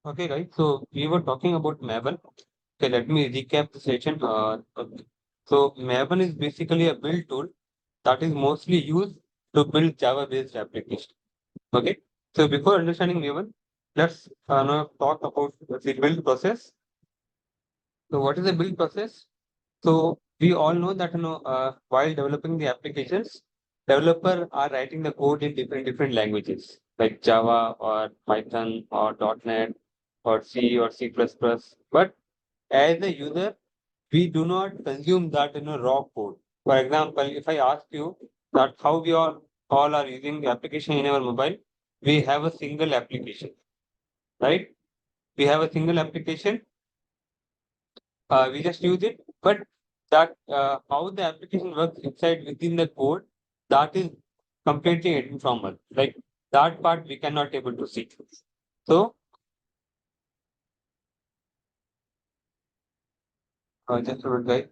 Okay, guys. So we were talking about Maven. Okay, let me recap the session. Okay. So Maven is basically a build tool that is mostly used to build Java-based applications. Okay. So before understanding Maven, let's now talk about the build process. So what is the build process? So we all know that while developing the applications, developer are writing the code in different languages like Java or Python or .NET or C or C++. But as a user, we do not consume that raw code. For example, if I ask you that how we all are using the application in our mobile, we have a single application, right? We have a single application, we just use it, but that how the application works inside within the code, that is completely hidden from us. Like that part we cannot able to see. So just a minute, guys.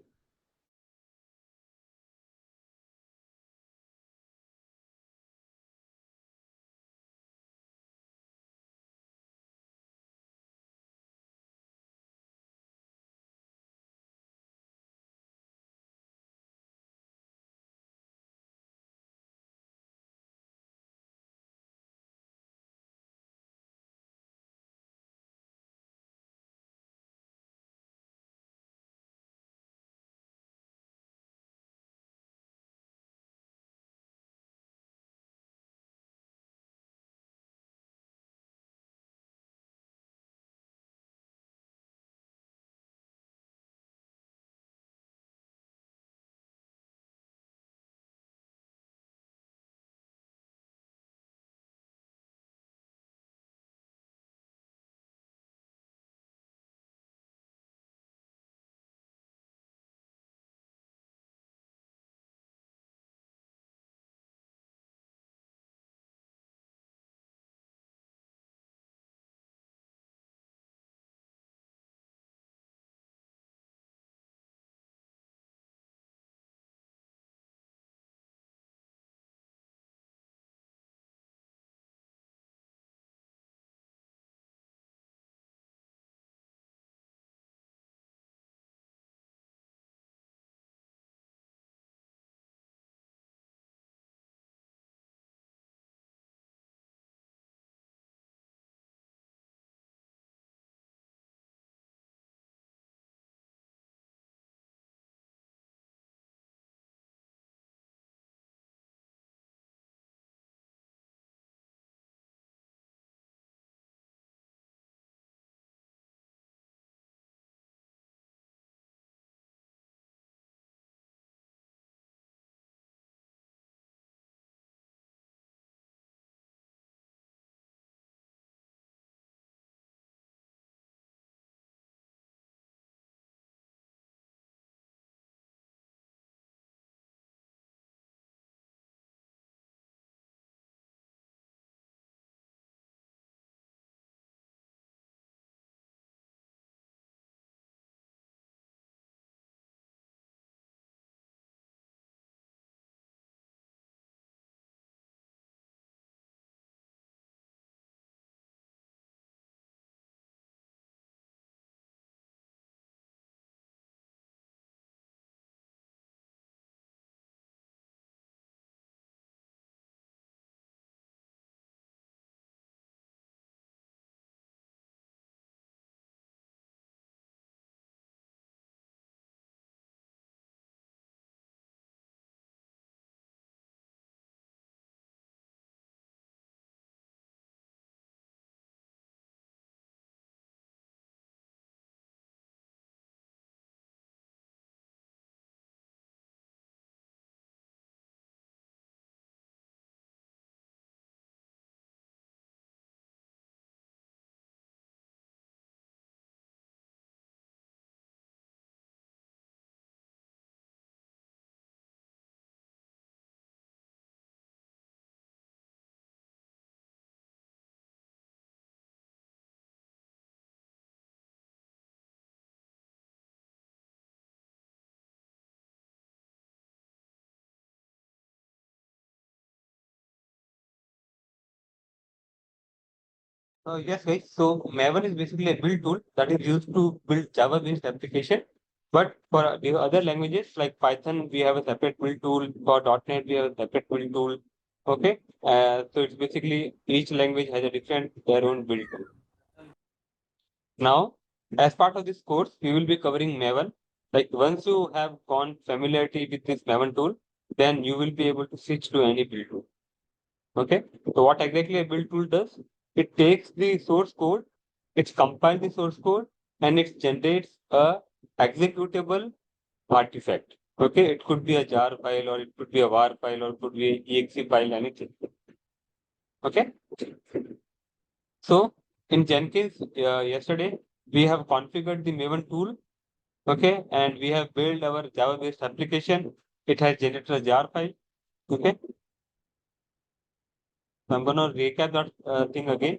Yes, guys. So Maven is basically a build tool that is used to build Java-based application. But for the other languages like Python, we have a separate build tool. For .NET, we have a separate build tool. Okay. So it's basically each language has a different their own build tool. Now, as part of this course, we will be covering Maven. Like once you have gone familiarity with this Maven tool, then you will be able to switch to any build tool. Okay. So what exactly a build tool does? It takes the source code, it compiles the source code, and it generates a executable artifact. Okay. It could be a jar file, or it could be a var file, or it could be a exe file, anything. Okay. So in Jenkins, yesterday, we have configured the Maven tool. Okay. And we have built our Java based application. It has generated a jar file. Okay. So I'm going to recap that thing again.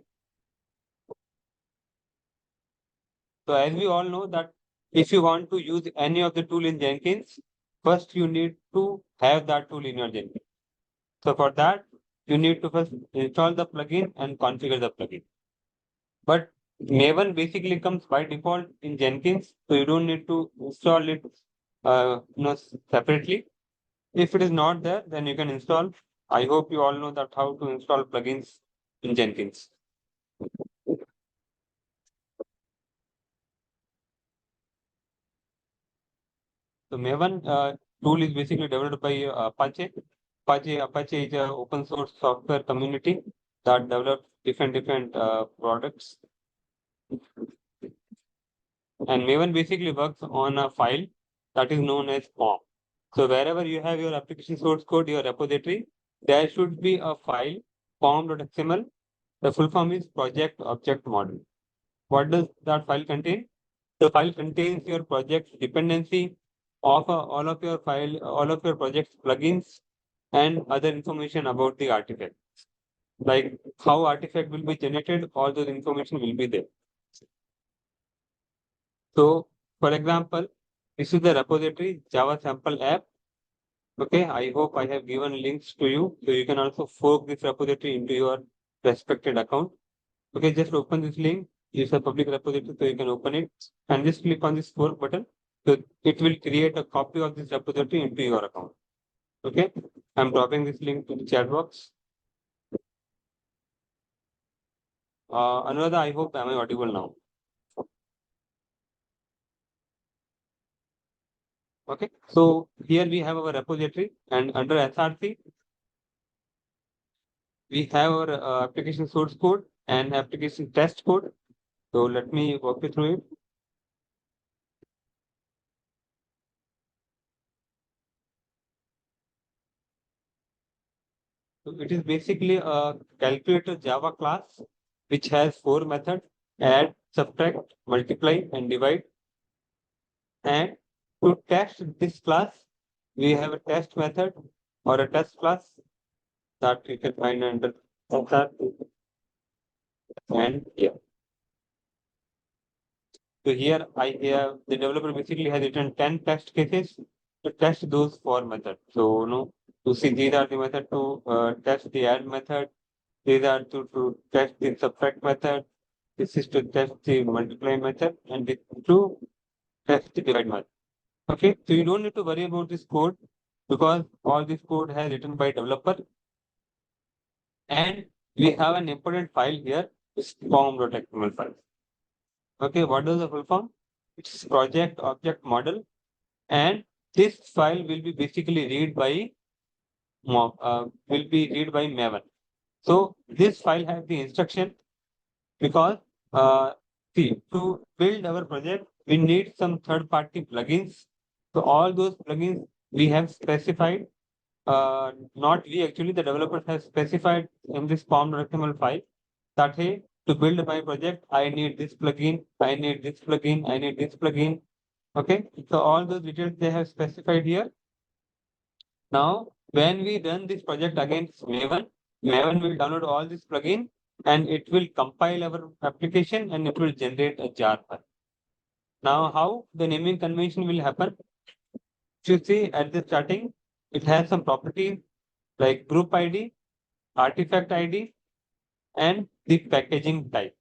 So as we all know that if you want to use any of the tool in Jenkins, first you need to have that tool in your Jenkins. So for that, you need to first install the plugin and configure the plugin. But Maven basically comes by default in Jenkins, so you don't need to install it separately. If it is not there, then you can install. I hope you all know that how to install plugins in Jenkins. So Maven tool is basically developed by Apache. Apache is an open source software community that develops different products. And Maven basically works on a file that is known as form. So wherever you have your application source code, your repository, there should be a file form.xml. The full form is project object model. What does that file contain? The file contains your project dependency of all of your project's plugins and other information about the artifact. Like how artifact will be generated, all those information will be there. So, for example, this is the repository Java sample app. Okay, I hope I have given links to you, so you can also fork this repository into your respected account. Okay, just open this link. It's a public repository, so you can open it and just click on this fork button. So it will create a copy of this repository into your account. Okay, I'm dropping this link to the chat box. Another, I hope am I audible now? Okay, so here we have our repository, and under SRC, we have our application source code and application test code. So let me walk you through it. So it is basically a calculator Java class which has 4 methods: add, subtract, multiply, and divide. And to test this class, we have a test method or a test class that you can find under SRC. And yeah. So here I have the developer basically has written 10 test cases to test those 4 methods. So to see these are the method to test the add method, these are to test the subtract method, this is to test the multiply method, and this to test the divide method. Okay, so you don't need to worry about this code because all this code has written by developer, and we have an important file here, this form.xml file. Okay, what is the full form? It's project object model, and this file will be basically read by Maven. So this file has the instruction because see, to build our project, we need some third-party plugins. So all those plugins we have specified, not we actually, the developers have specified in this form.xml file that hey, to build my project, I need this plugin, I need this plugin, I need this plugin. Okay, so all those details they have specified here. Now, when we run this project against Maven, Maven will download all this plugin and it will compile our application and it will generate a jar file. Now, how the naming convention will happen? If you see at the starting, it has some properties like group ID, artifact ID, and the packaging type.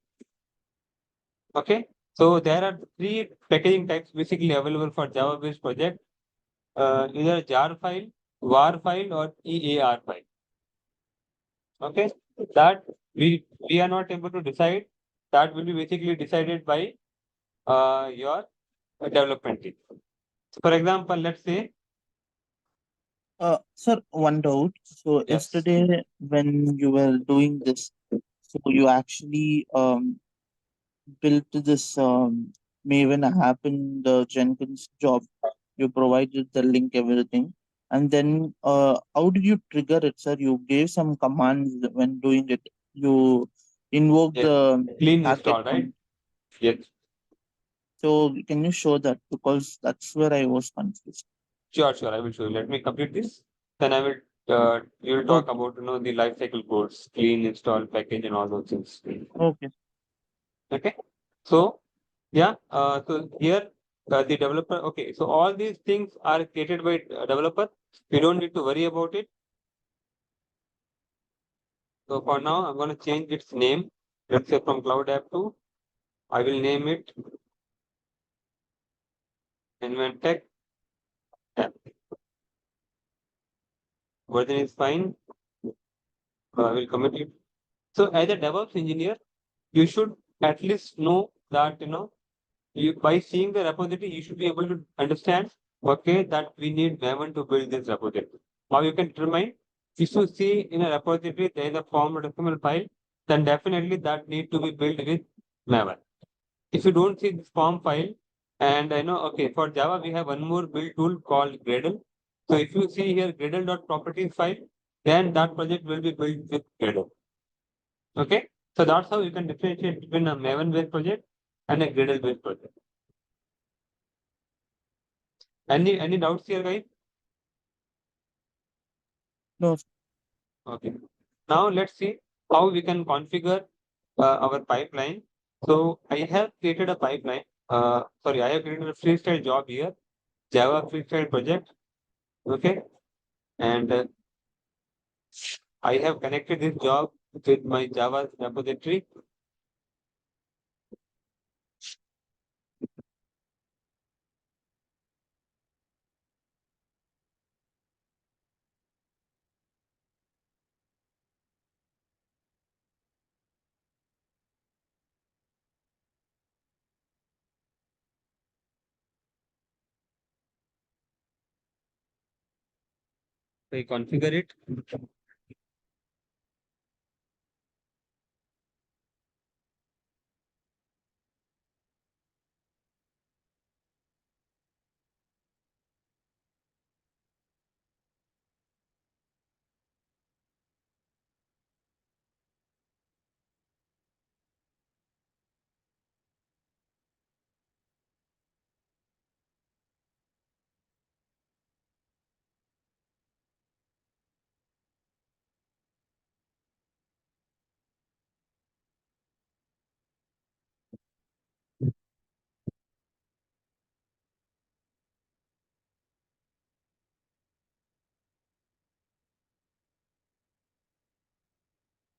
Okay. So there are three packaging types basically available for Java-based project. Either jar file, var file, or EAR file. Okay. That we are not able to decide. That will be basically decided by your development team. So for example, let's say Sir, one doubt. So yes, yesterday when you were doing this, so you actually built this Maven app in the Jenkins job. You provided the link, everything. And then how did you trigger it, sir? You gave some commands when doing it. You invoked yes, the clean packet install, right? from. Yes, So can you show that? Because that's where I was confused. sure. I will show you. Let me complete this. Then I will you will talk Okay. about the life cycle codes, clean install package and all those things. Okay. Okay. So yeah, so here the developer. Okay, so all these things are created by developer. We don't need to worry about it. So for now, I'm going to change its name. Let's say from Cloud App to I will name it Inventec app. Version is fine. I will commit it. So as a DevOps engineer, you should at least know that you by seeing the repository, you should be able to understand okay that we need Maven to build this repository. Now you can determine if you see in a repository there is a form.xml file, then definitely that need to be built with Maven. If you don't see this form file, and I know okay for Java we have one more build tool called Gradle. So if you see here Gradle.properties file, then that project will be built with Gradle. Okay, so that's how you can differentiate between a Maven based project and a Gradle based project. Any doubts here, guys? No. Okay. Now let's see how we can configure our pipeline. So I have created a pipeline. Sorry, I have created a freestyle job here, Java freestyle project. Okay, and I have connected this job with my Java repository. I configure it.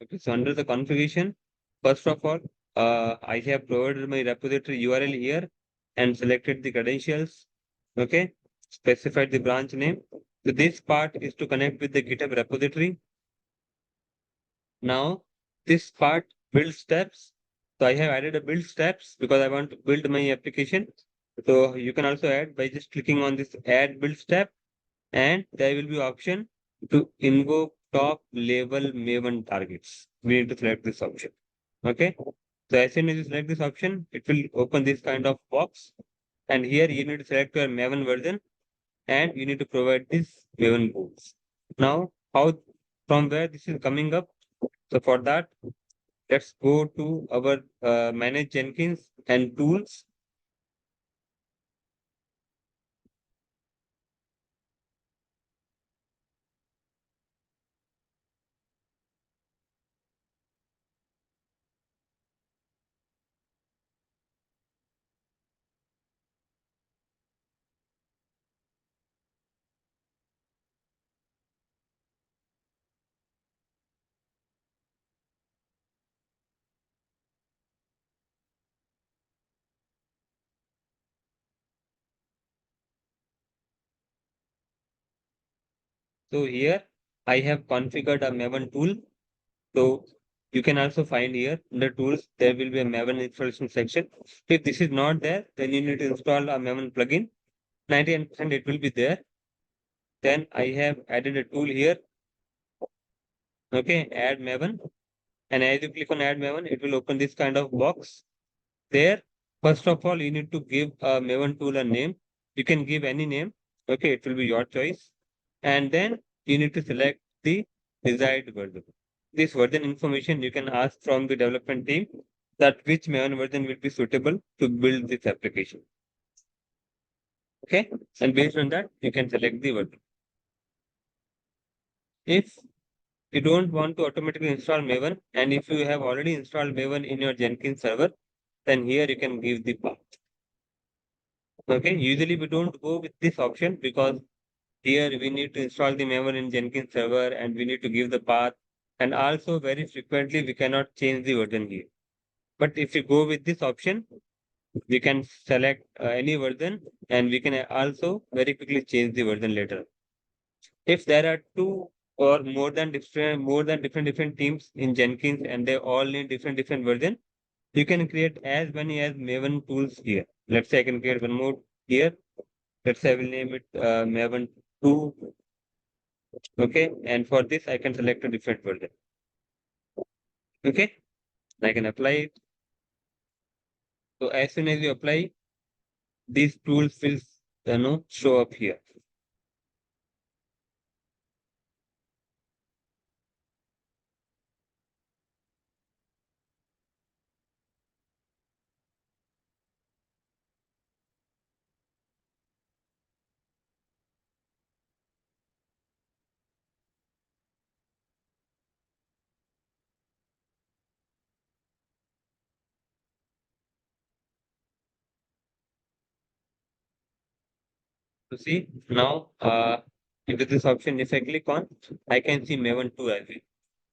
Okay, so under the configuration, first of all, I have provided my repository URL here and selected the credentials. Okay, specified the branch name. So this part is to connect with the GitHub repository. Now, this part build steps. So I have added a build steps because I want to build my application. So you can also add by just clicking on this add build step, and there will be option to invoke top level Maven targets. We need to select this option. Okay. So as soon as you select this option, it will open this kind of box. And here you need to select your Maven version and you need to provide this Maven rules. Now, how from where this is coming up? So for that, let's go to our manage Jenkins and tools. So here I have configured a Maven tool. So you can also find here under tools, there will be a Maven installation section. If this is not there, then you need to install a Maven plugin. 99% it will be there. Then I have added a tool here. Okay, add Maven. And as you click on add Maven, it will open this kind of box. There, first of all, you need to give a Maven tool a name. You can give any name. Okay, it will be your choice. And then you need to select the desired version. This version information you can ask from the development team that which Maven version will be suitable to build this application. Okay, and based on that, you can select the version. If you don't want to automatically install Maven, and if you have already installed Maven in your Jenkins server, then here you can give the path. Okay, usually we don't go with this option because here we need to install the Maven in Jenkins server and we need to give the path. And also very frequently we cannot change the version here. But if you go with this option, we can select any version and we can also very quickly change the version later. If there are two or more than different teams in Jenkins and they all need different version, you can create as many as Maven tools here. Let's say I can create one more here. Let's say I will name it Maven 2. Okay. And for this, I can select a different version. Okay. I can apply it. So as soon as you apply, these tools will show up here. So see now into this option, if I click on, I can see Maven 2 as well.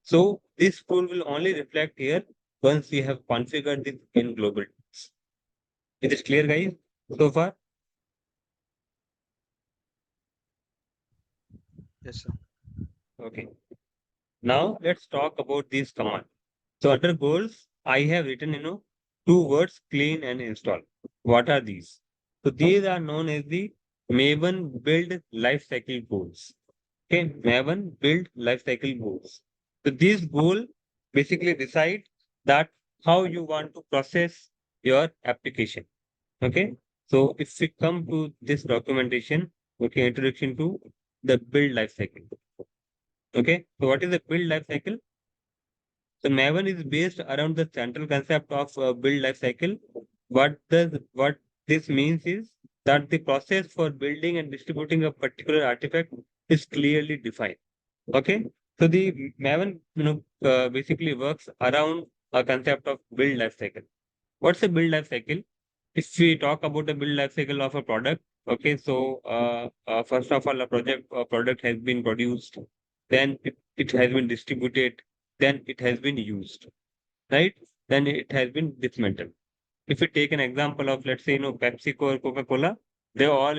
So this tool will only reflect here once we have configured this in global. Is it clear, guys? So far? Yes, sir. Okay. Now let's talk about this command. So under goals, I have written, two words, clean and install. What are these? So these are known as the Maven Build Lifecycle Goals. Okay, Maven Build Lifecycle Goals. So this goal basically decide that how you want to process your application. Okay, so if we come to this documentation, okay, introduction to the build lifecycle. Okay, so what is the build lifecycle? So Maven is based around the central concept of build lifecycle. What this means is that the process for building and distributing a particular artifact is clearly defined. Okay, so the Maven basically works around a concept of build lifecycle. What's a build lifecycle? If we talk about the build lifecycle of a product, okay, so first of all, a product has been produced, then it has been distributed, then it has been used, right? Then it has been dismantled. If we take an example of, let's say, PepsiCo or Coca-Cola, they all,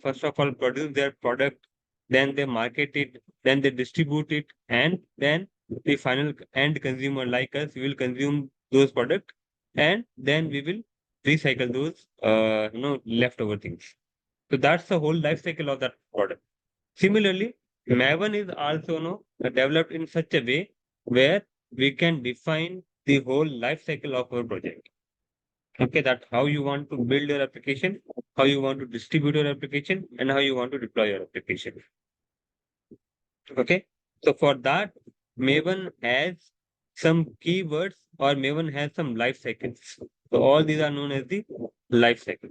first of all, produce their product, then they market it, then they distribute it, and then the final end consumer like us will consume those products, and then we will recycle those, leftover things. So that's the whole life cycle of that product. Similarly, Maven is also developed in such a way where we can define the whole life cycle of our project. Okay, that how you want to build your application, how you want to distribute your application, and how you want to deploy your application. Okay, so for that, Maven has some keywords or Maven has some life cycles. So all these are known as the life cycle.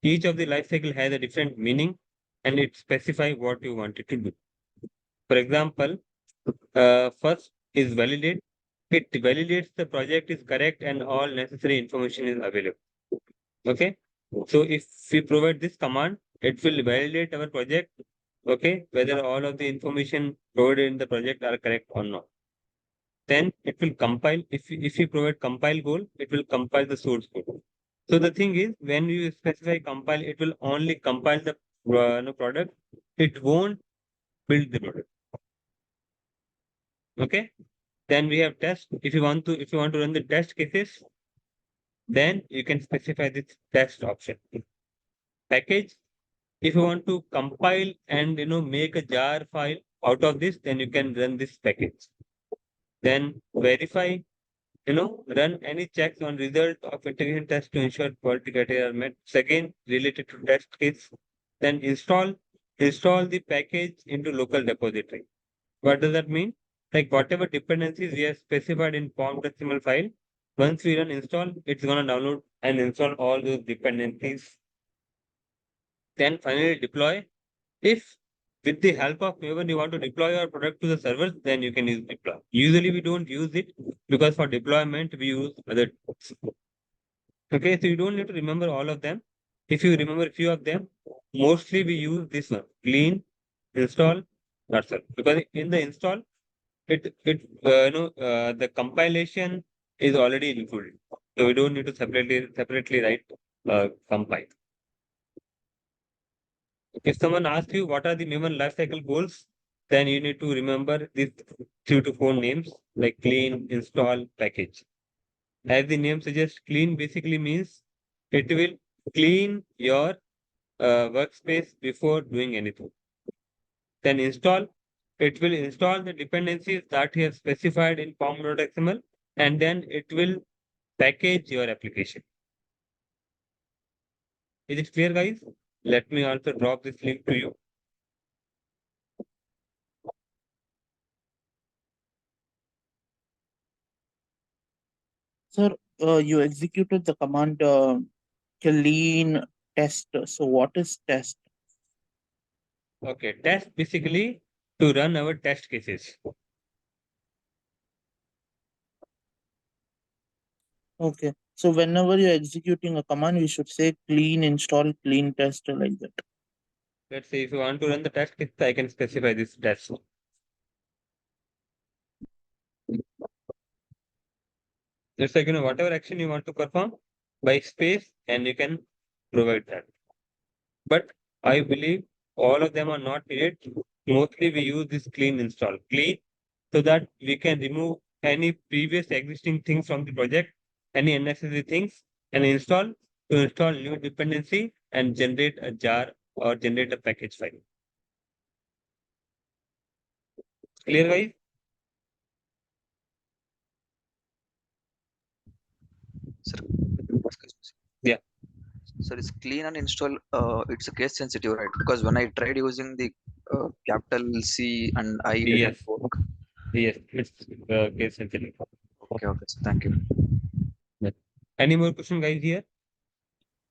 Each of the life cycle has a different meaning and it specifies what you want it to do. For example, first is validate. It validates the project is correct and all necessary information is available. Okay. So if we provide this command, it will validate our project. Okay. Whether all of the information provided in the project are correct or not. Then it will compile. If you provide compile goal, it will compile the source code. So the thing is, when you specify compile, it will only compile the product. It won't build the product. Okay. Then we have test. If you want to run the test cases, then you can specify this test option. Package. If you want to compile and make a jar file out of this, then you can run this package. Then verify, run any checks on result of integration test to ensure quality criteria are met. Again, related to test case. Then install the package into local repository. What does that mean? Like whatever dependencies we have specified in form.xml file, once we run install, it's gonna download and install all those dependencies. Then finally deploy. If with the help of Maven you want to deploy your product to the servers, then you can use deploy. Usually we don't use it because for deployment we use other tools. Okay, so you don't need to remember all of them. If you remember a few of them, mostly we use this one, clean, install, that's all. Because in the install, the compilation is already included. So we don't need to separately write compile. If someone asks you what are the Maven lifecycle goals, then you need to remember these 3 to 4 names like clean, install, package. As the name suggests, clean basically means it will clean your workspace before doing anything. Then install, it will install the dependencies that you have specified in form.xml, and then it will package your application. Is it clear, guys? Let me also drop this link to you. Sir, you executed the command clean test. So what is test? Okay, test basically to run our test cases. Okay. So whenever you're executing a command, we should say clean install, clean test like that. Let's say if you want to run the test case, I can specify this test. Just like whatever action you want to perform by space, and you can provide that. But I believe all of them are not needed. Mostly we use this clean install. Clean so that we can remove any previous existing things from the project, any unnecessary things, and install to install new dependency and generate a jar or generate a package file. Clear, guys? Sir, excuse me. Yeah. Sir, it's clean and install. It's a case sensitive, right? Because when I tried using the capital C and I didn't Yes. work. Yes. It's case sensitive. Okay, okay. So thank you. Yeah. Any more question, guys, here?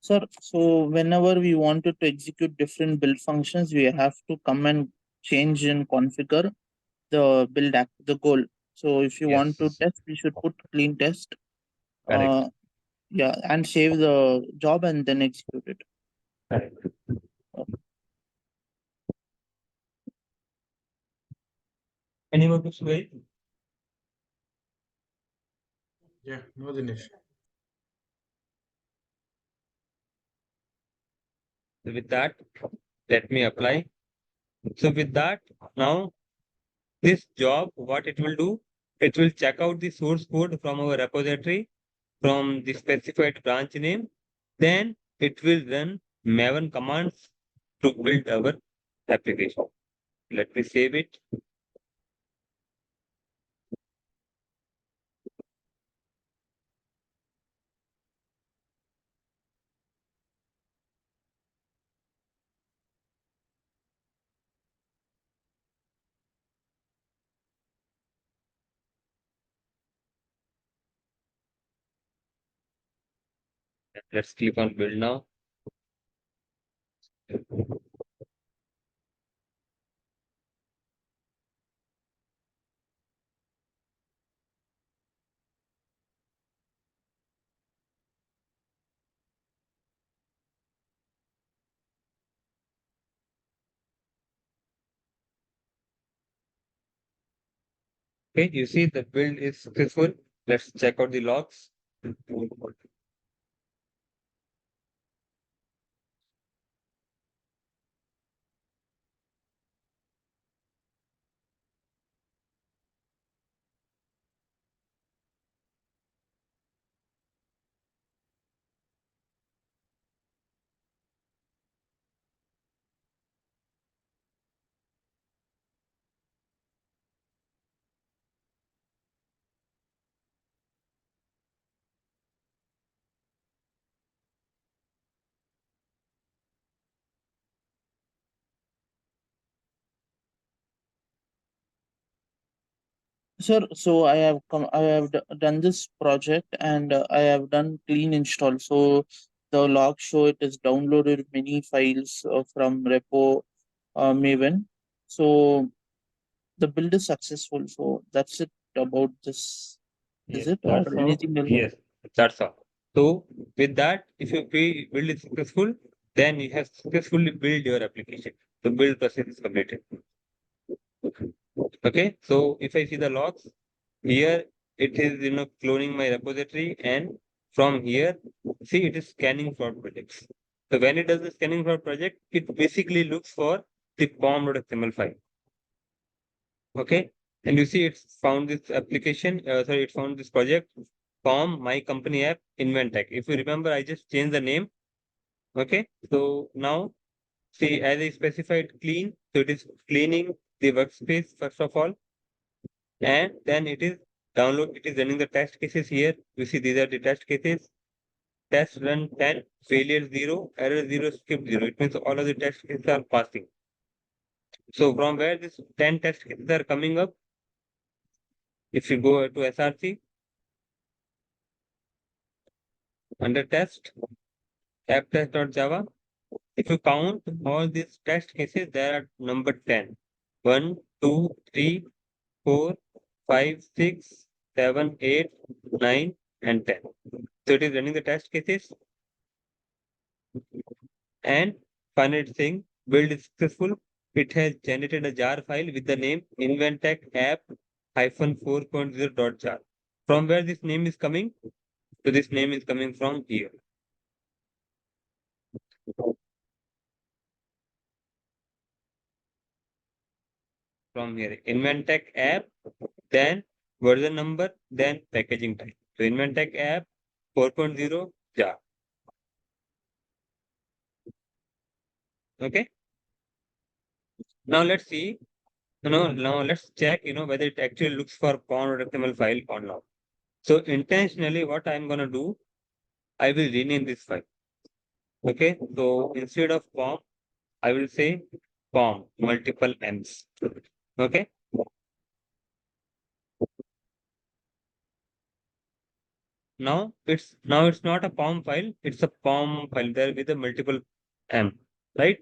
Sir, so whenever we wanted to execute different build functions, we have to come and change and configure the the goal. So if you want to Yes. test, we should put clean test. Correct. Yeah, and save the job and then execute it. Correct. Any more question, guys? Yeah, no, Dinesh. With that, let me apply. So with that, now this job, what it will do, it will check out the source code from our repository from the specified branch name. Then it will run Maven commands to build our application. Let me save it. Let's click on build now. Okay, you see the build is successful. Let's check out the logs. Sir, so I have done this project and I have done clean install. So the log show it has downloaded many files from repo Maven. So the build is successful. So that's it about this. Is Yes, it or that's all. anything else? Yes, that's all. So with that, if your build is successful, then you have successfully built your application. The build process is completed. Okay, so if I see the logs here, it is cloning my repository, and from here, see it is scanning for projects. So when it does the scanning for project, it basically looks for the pom.xml file. Okay, and you see it's found this application. Sorry, it found this project pom my company app inventec. If you remember, I just changed the name. Okay, so now see as I specified clean, so it is cleaning the workspace first of all, and then it is it is running the test cases here. You see these are the test cases. Test run 10, failure 0, error 0, skip 0. It means all of the test cases are passing. So from where this 10 test cases are coming up, if you go to SRC, under test, app test.java, if you count all these test cases, there are number 10. 1, 2, 3, 4, 5, 6, 7, 8, 9, and 10. So it is running the test cases. And finally it's saying build is successful. It has generated a jar file with the name inventec app -4.0.jar. From where this name is coming? So this name is coming from here. From here, inventec app, then version number, then packaging type. So inventec app 4.0 jar. Okay. Now let's see. Now let's check. Whether it actually looks for pom.xml file or not. So intentionally, what I'm gonna do, I will rename this file. Okay. So instead of pom, I will say pom multiple m's. Okay. Now it's not a pom file. It's a pom file there with a multiple m. Right.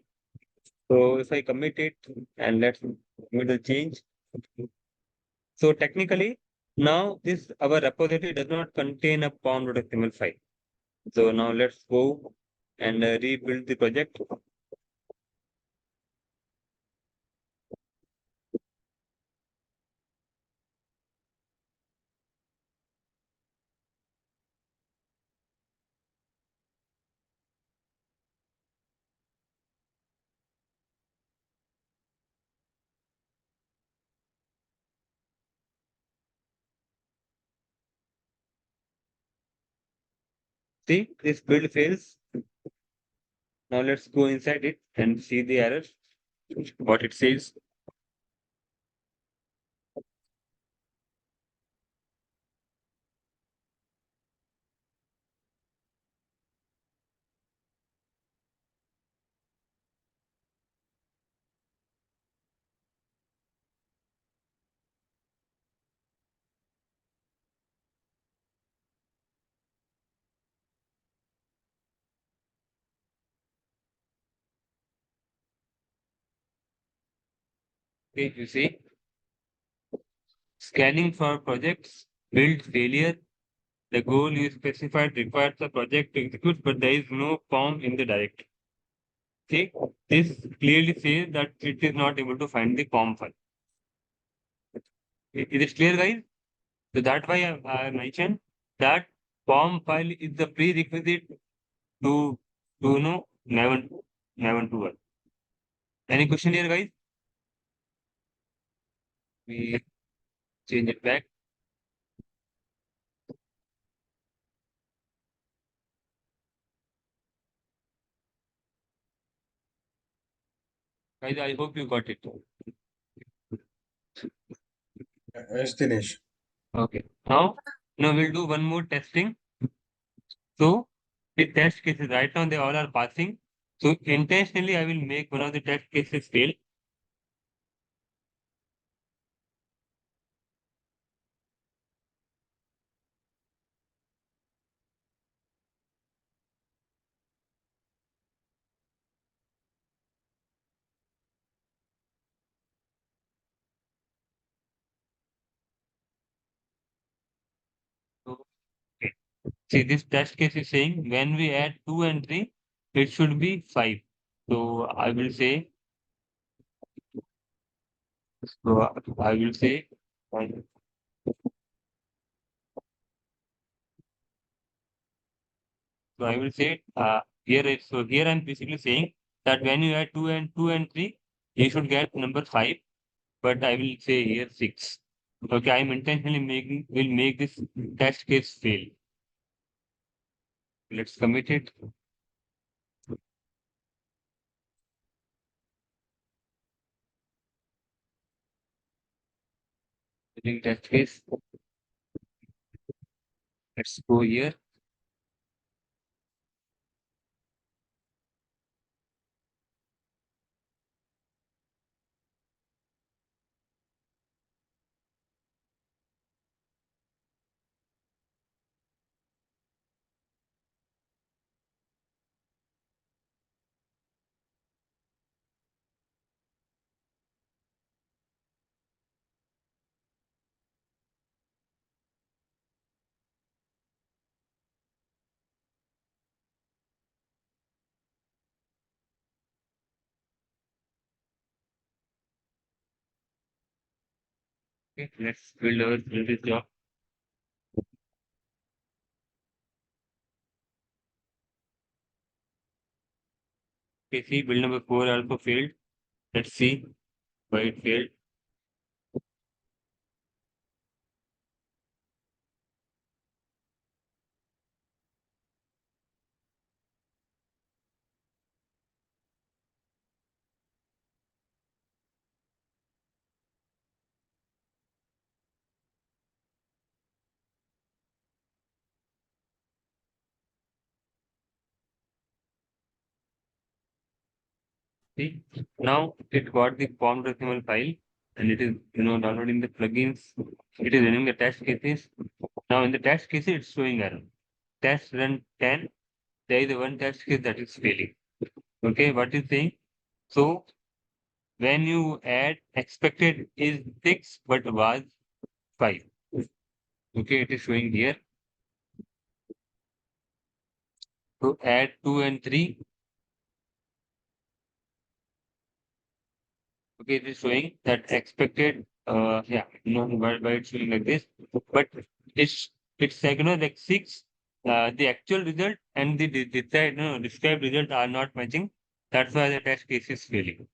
So if I commit it and let's commit the change. So technically, now this our repository does not contain a pom.xml file. So now let's go and rebuild the project. See, this build fails. Now let's go inside it and see the error, what it says. Okay, you see, scanning for projects, build failure. The goal you specified requires the project to execute, but there is no form in the directory. See, this clearly says that it is not able to find the POM file. Is it clear, guys? So that's why I mentioned that POM file is the prerequisite to know Maven to work. Any question here, guys? We change it back. Guys, I hope you got it. Yes, Dinesh. Okay. Now we'll do one more testing. So the test cases right now they all are passing. So intentionally I will make one of the test cases fail. See, this test case is saying when we add 2 and 3, it should be 5. So I will say, I will say, um, so I will say here I'm basically saying that when you add 2 and 3, you should get number 5, but I will say here 6. Okay, I'm intentionally will make this test case fail. Let's commit it. Using test case. Let's go here. Okay, let's build this job. Okay, see, build number 4 also failed. Let's see why it failed. See, now it got the form.xml file and it is downloading the plugins. It is running the test cases. Now in the test cases, it's showing error. Test run 10. There is a one test case that is failing. Okay, what is saying? So when you add expected is 6 but was 5. Okay, it is showing here. So add 2 and 3. Okay, it is showing that expected, why it's showing like this, but it's like, like 6, the actual result and the described result are not matching. That's why the test case is failing.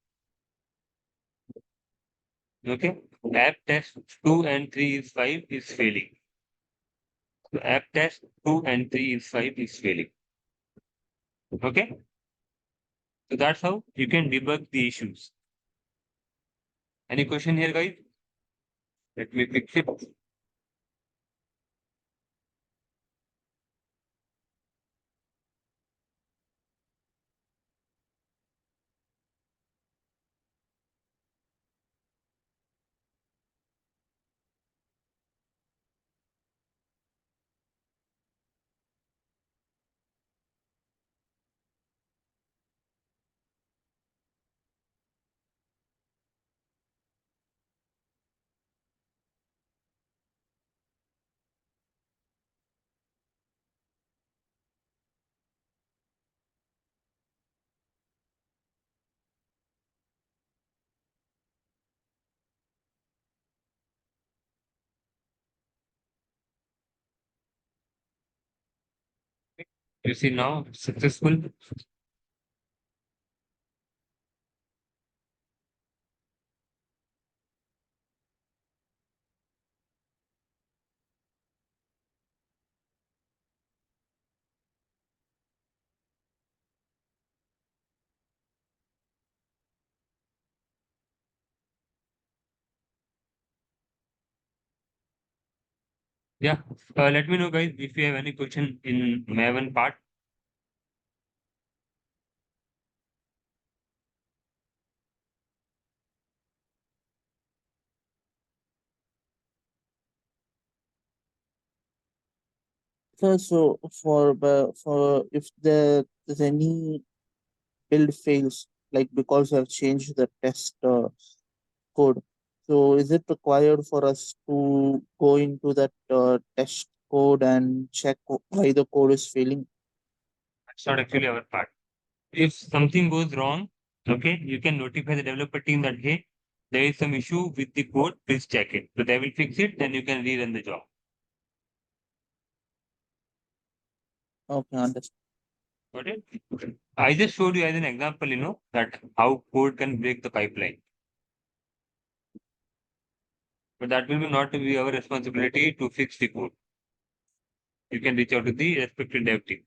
Okay, app test 2 and 3 is 5 is failing. So app test 2 and 3 is 5 is failing. Okay, so that's how you can debug the issues. Any question here, guys? Let me fix it. You see now it's successful. Yeah. Let me know, guys, if you have any question in Maven part. So for if there's any build fails, like because I've changed the test code, so is it required for us to go into that test code and check why the code is failing? That's not actually our part. If something goes wrong, okay, you can notify the developer team that, hey, there is some issue with the code, please check it. So they will fix it, then you can rerun the job. Okay, understand. Got it? I just showed you as an example, that how code can break the pipeline. But that will not be our responsibility to fix the code. You can reach out to the respective dev team.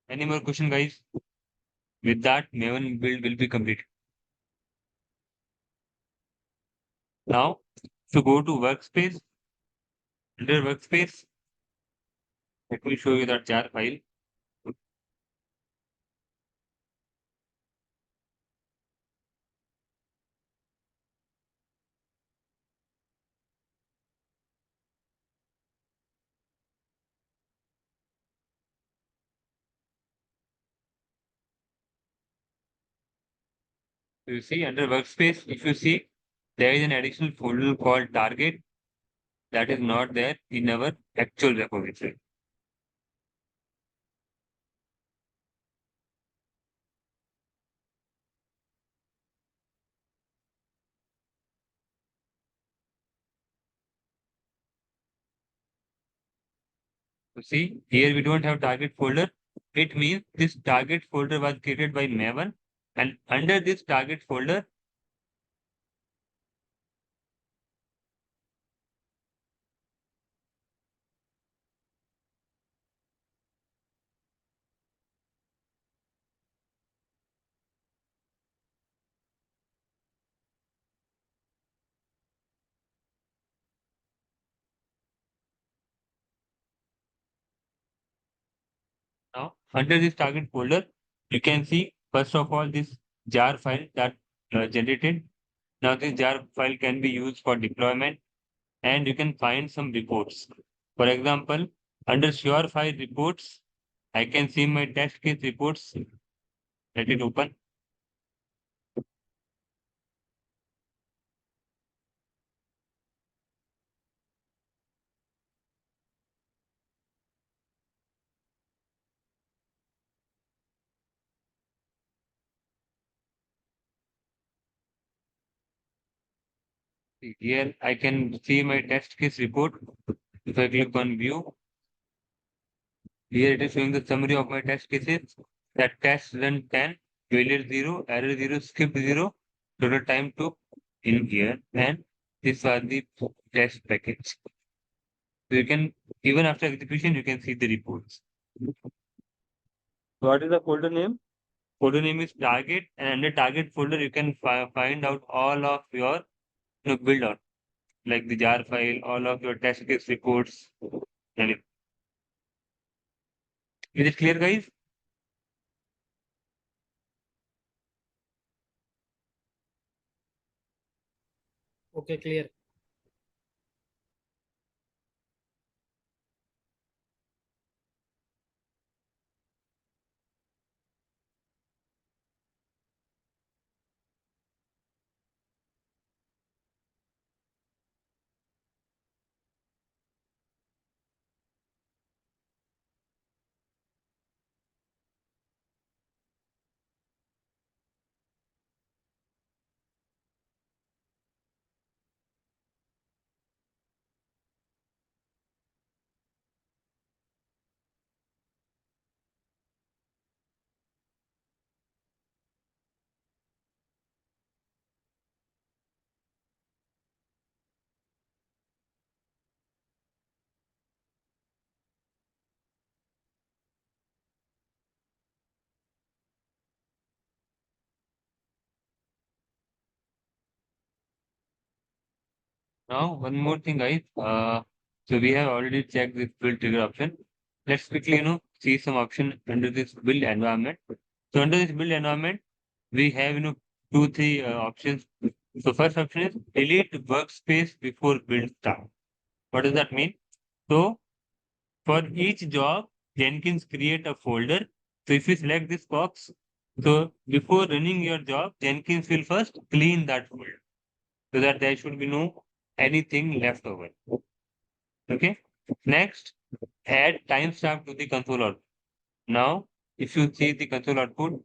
Any more question, guys? With that, Maven build will be completed. Now, to go to workspace, under workspace, let me show you that jar file. You see under workspace, if you see, there is an additional folder called target that is not there in our actual repository. You see, here we don't have target folder. It means this target folder was created by Maven, and under this target folder, now under this target folder, you can see first of all this jar file that generated. Now this jar file can be used for deployment, and you can find some reports. For example, under sure file reports, I can see my test case reports. Let it open. Here I can see my test case report. If I click on view, here it is showing the summary of my test cases. That test run 10, failure 0, error 0, skip 0, total time took in here, and this was the test package. So you can, even after execution, you can see the reports. What is the folder name? Folder name is target, and under target folder, you can find out all of your build out, like the jar file, all of your test case reports. And is it clear, guys? Okay, clear. Now, one more thing, guys. So we have already checked this build trigger option. Let's quickly, see some option under this build environment. So under this build environment, we have, two, three options. So first option is delete workspace before build start. What does that mean? So for each job, Jenkins create a folder. So if you select this box, so before running your job, Jenkins will first clean that folder. so that there should be no anything left over. Okay. Next, add timestamp to the console output. Now, if you see the console output,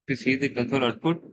if you see the console output,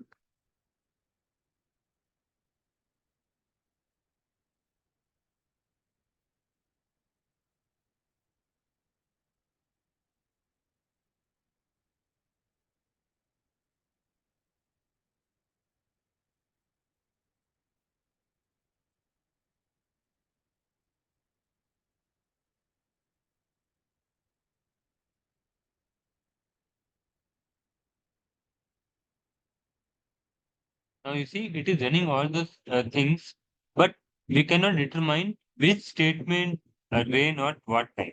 now you see it is running all those things, but we cannot determine which statement ran at what time,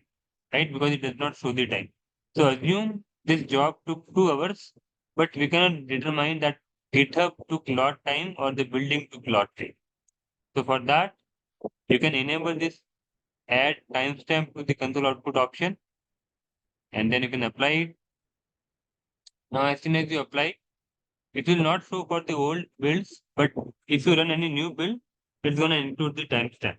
right? Because it does not show the time. So assume this job took 2 hours, but we cannot determine that GitHub took lot time or the building took lot time. So for that, you can enable this add timestamp to the console output option, and then you can apply it. Now, as soon as you apply, it will not show for the old builds, but if you run any new build, it's going to include the timestamp.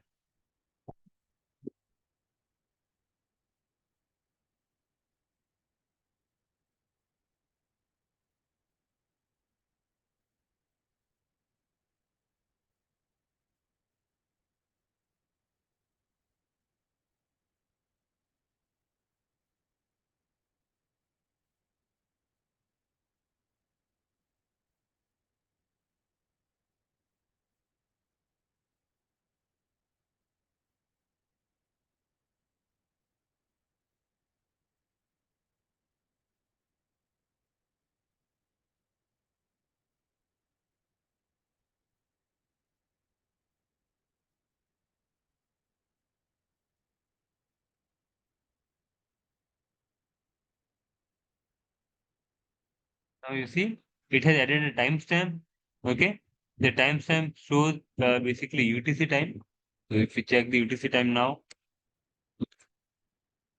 Now you see, it has added a timestamp. Okay, the timestamp shows basically UTC time. So if you check the UTC time now,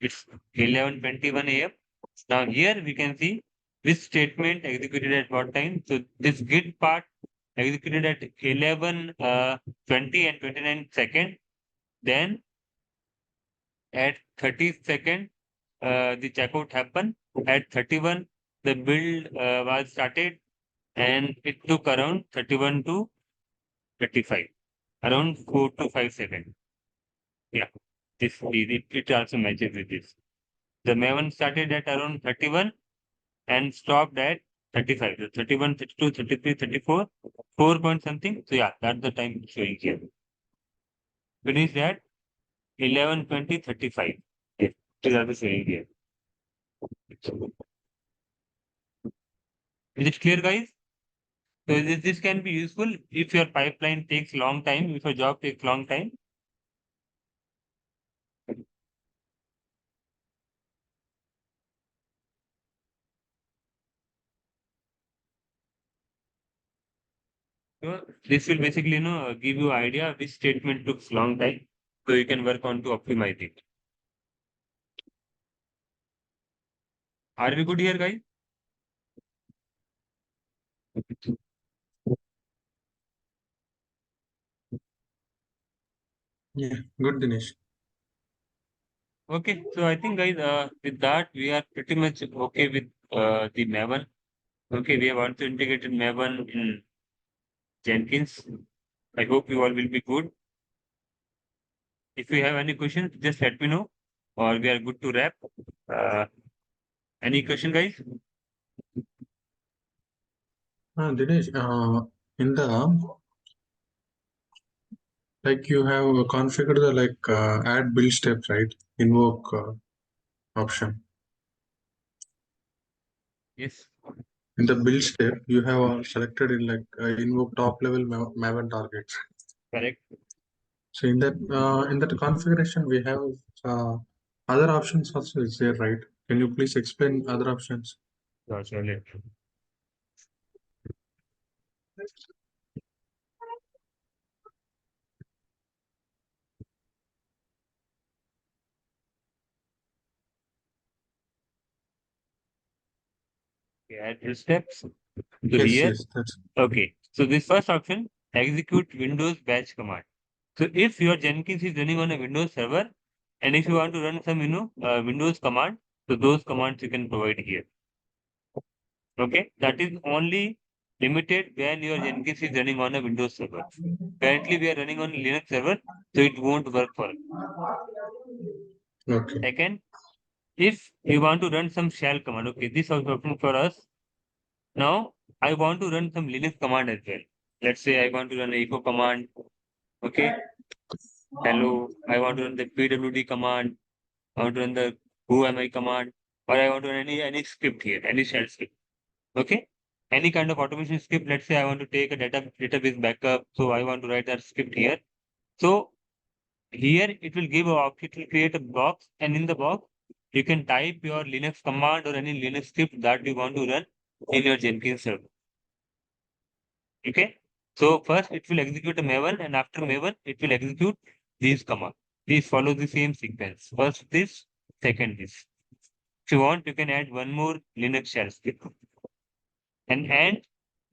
it's 11:21 a.m. Now here we can see this statement executed at what time. So this git part executed at 11 20 and 29 second. Then at 30 second, the checkout happened. At 31, the build was started, and it took around 31 to 35, around 4 to 5 seconds. Yeah, it also matches with this. The Maven started at around 31 and stopped at 35. So 31, 32, 33, 34, 4 point something. So yeah, that's the time showing here. Finish that 11, 20, 35. Yes, it is also showing here. Is it clear, guys? So this can be useful if your pipeline takes long time, if your job takes long time. So this will basically, give you idea which statement took long time, so you can work on to optimize it. Are we good here, guys? Yeah, good, Dinesh. Okay, so I think, guys, with that we are pretty much okay with the Maven. Okay, we have also integrated Maven in Jenkins. I hope you all will be good. If you have any questions, just let me know, or we are good to wrap. Any question, guys? Dinesh, in the you have configured the add build steps, right? Invoke option. Yes. In the build step, you have selected in invoke top level Maven targets. Correct. So in that configuration, we have other options also is there, right? Can you please explain other options? Surely. Okay, add build steps. So here, Yes, that's okay. So this first option, execute Windows batch command. So if your Jenkins is running on a Windows server, and if you want to run some, Windows command, so those commands you can provide here. Okay, that is only limited when your Jenkins is running on a Windows server. Currently, we are running on Linux server, so it won't work for us. okay. Second, if you want to run some shell command, okay, this is option for us. Now, I want to run some Linux command as well. Let's say I want to run echo command. Okay, hello. I want to run the pwd command. I want to run the who am I command, or I want to run any script here, any shell script. Okay, any kind of automation script. Let's say I want to take a database backup, so I want to write that script here. So here it will give a it will create a box, and in the box you can type your Linux command or any Linux script that you want to run in your Jenkins server. Okay, so first it will execute a Maven, and after Maven it will execute these commands. These follow the same sequence. First this, second this. If you want, you can add one more Linux shell script. And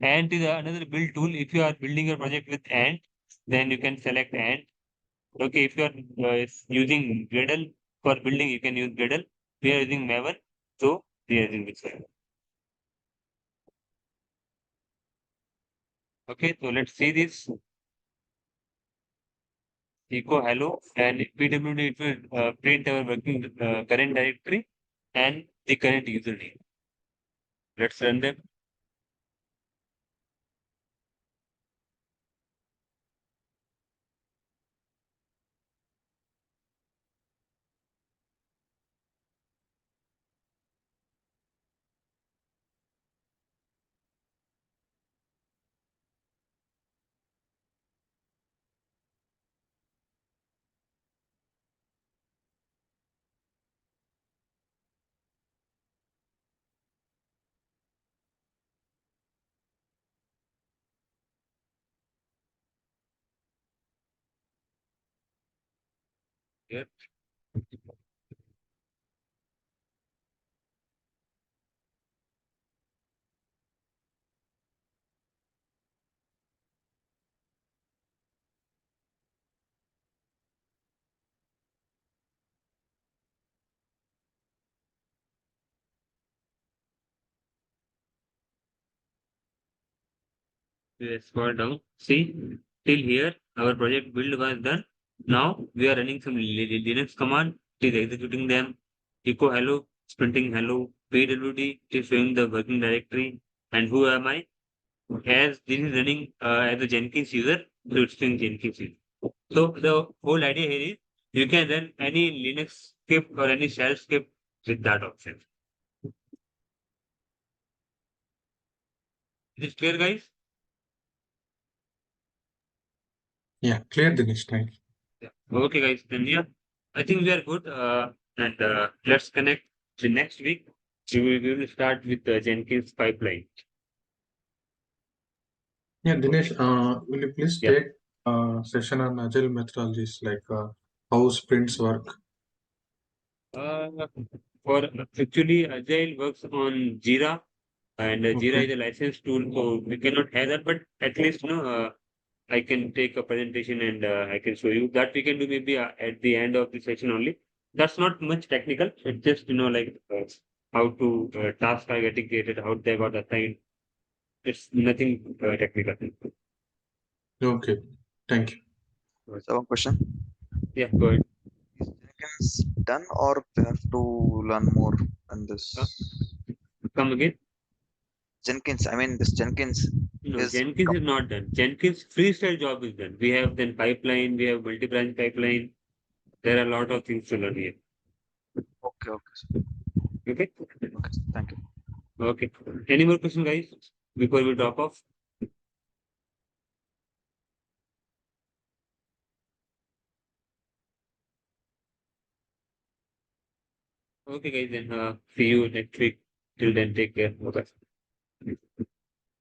Ant is another build tool. If you are building your project with Ant, then you can select Ant. Okay, if you are using Gradle for building, you can use Gradle. We are using Maven, so we are using this one. Okay, so let's see this. Echo hello, and pwd it will print our working current directory and the current user name. Let's run them. Here. Let's scroll down. See, till here, our project build was done. Now we are running some Linux command. It is executing them. Echo hello, printing hello. pwd is showing the working directory. And who am I? As this is running as a Jenkins user, so it's showing Jenkins user. So the whole idea here is you can run any Linux script or any shell script with that option. Is it clear, guys? Yeah, clear, Dinesh. Thank you. Yeah. Okay, guys. Then yeah, I think we are good. And let's connect the next week. We will start with the Jenkins pipeline. Yeah, Dinesh, will you please Yeah. take session on agile methodologies how sprints work? Uh, for actually, Agile works on Jira, and Jira Okay. is a licensed tool, so we cannot have that. But at least, I can take a presentation and I can show you that we can do maybe at the end of the session only. That's not much technical. It's just how to tasks are getting created, how they got assigned. It's nothing technical. Okay, thank you. So one question: Yeah, go ahead. is Jenkins done, or we have to learn more on this? Come again. Jenkins, I mean this Jenkins No, is Jenkins is not done. Jenkins freestyle job is done. We have then pipeline, we have multi-branch pipeline. There are a lot of things to learn here. okay. Okay. Okay. Okay. Thank you. Okay. Any more questions, guys, before we drop off? Okay, guys, then see you next week. Till then, take care. Bye.